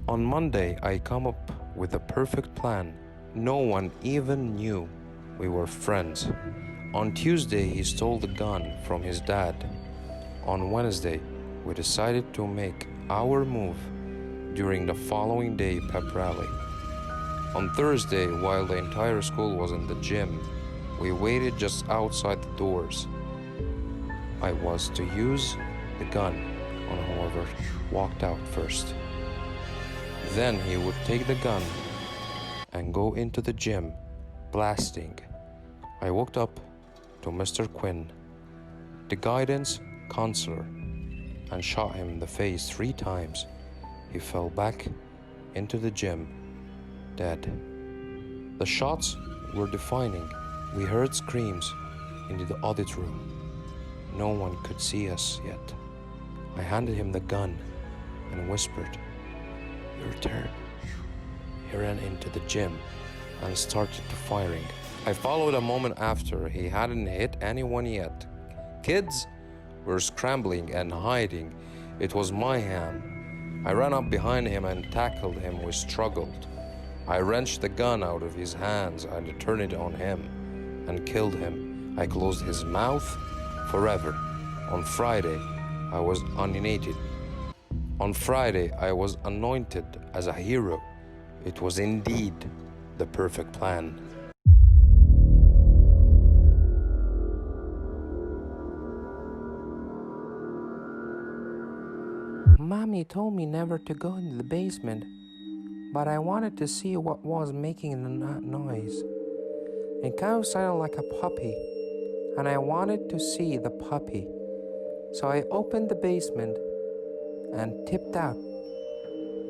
On Monday, I come up with a perfect plan. No one even knew we were friends. On Tuesday, he stole the gun from his dad. On Wednesday, we decided to make our move during the following day pep rally. On Thursday, while the entire school was in the gym, we waited just outside the doors. I was to use the gun on whoever walked out first. Then he would take the gun and go into the gym, blasting. I walked up to Mr. Quinn, the guidance counselor, and shot him in the face 3 times. He fell back into the gym, dead. The shots were deafening. We heard screams into the audit room. No one could see us yet. I handed him the gun and whispered, "Your turn." He ran into the gym and started firing. I followed a moment after. He hadn't hit anyone yet. Kids were scrambling and hiding. It was my hand. I ran up behind him and tackled him. We struggled. I wrenched the gun out of his hands and turned it on him and killed him. I closed his mouth forever. On Friday, I was anointed. As a hero. It was indeed the perfect plan. Mommy told me never to go into the basement, but I wanted to see what was making the noise. It kind of sounded like a puppy, and I wanted to see the puppy. So I opened the basement and tipped out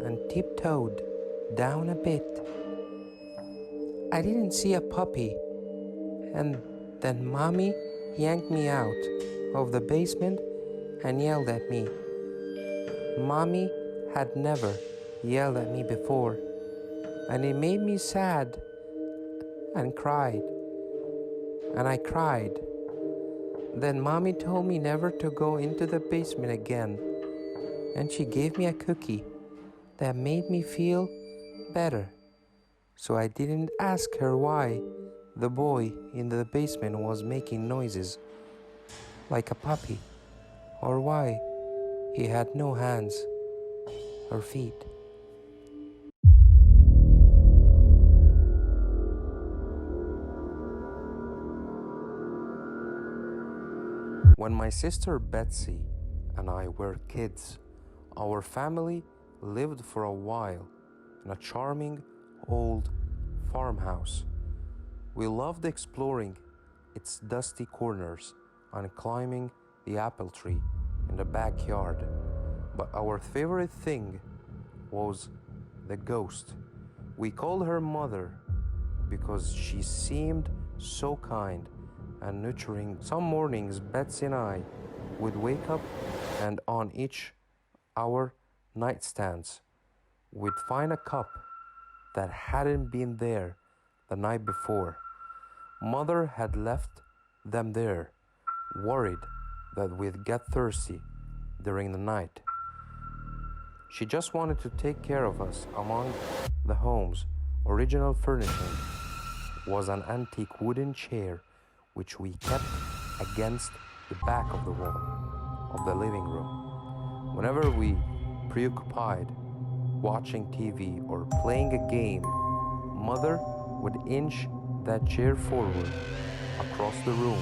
and tiptoed down a bit. I didn't see a puppy, and then Mommy yanked me out of the basement and yelled at me. Mommy had never yelled at me before, and it made me sad and cried. And I cried. Then Mommy told me never to go into the basement again, and she gave me a cookie that made me feel better. So I didn't ask her why the boy in the basement was making noises like a puppy, or why he had no hands or feet. When my sister Betsy and I were kids, our family lived for a while in a charming old farmhouse. We loved exploring its dusty corners and climbing the apple tree in the backyard. But our favorite thing was the ghost. We called her Mother because she seemed so kind and nurturing. Some mornings, Betsy and I would wake up, and on each our nightstands, we'd find a cup that hadn't been there the night before. Mother had left them there, worried that we'd get thirsty during the night. She just wanted to take care of us. Among the home's original furnishing was an antique wooden chair which we kept against the back of the wall of the living room. Whenever we preoccupied watching TV or playing a game, Mother would inch that chair forward across the room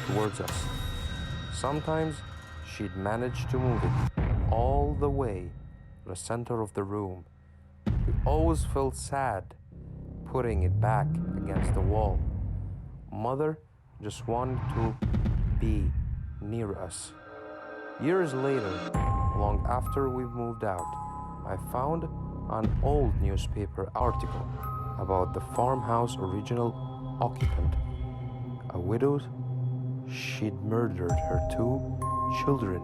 towards us. Sometimes she'd manage to move it all the way to the center of the room. We always felt sad putting it back against the wall. Mother just wanted to be near us. Years later, long after we moved out, I found an old newspaper article about the farmhouse original occupant, a widow. She'd murdered her 2 children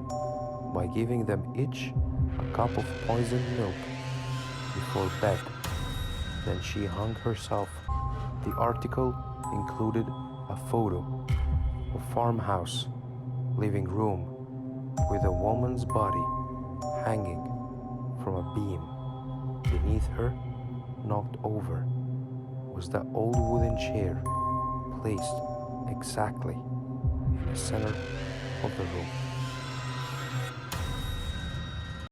by giving them each a cup of poisoned milk before bed. Then she hung herself. The article included a photo of farmhouse living room with a woman's body hanging from a beam. Beneath her, knocked over, was that old wooden chair placed exactly in the center of the room.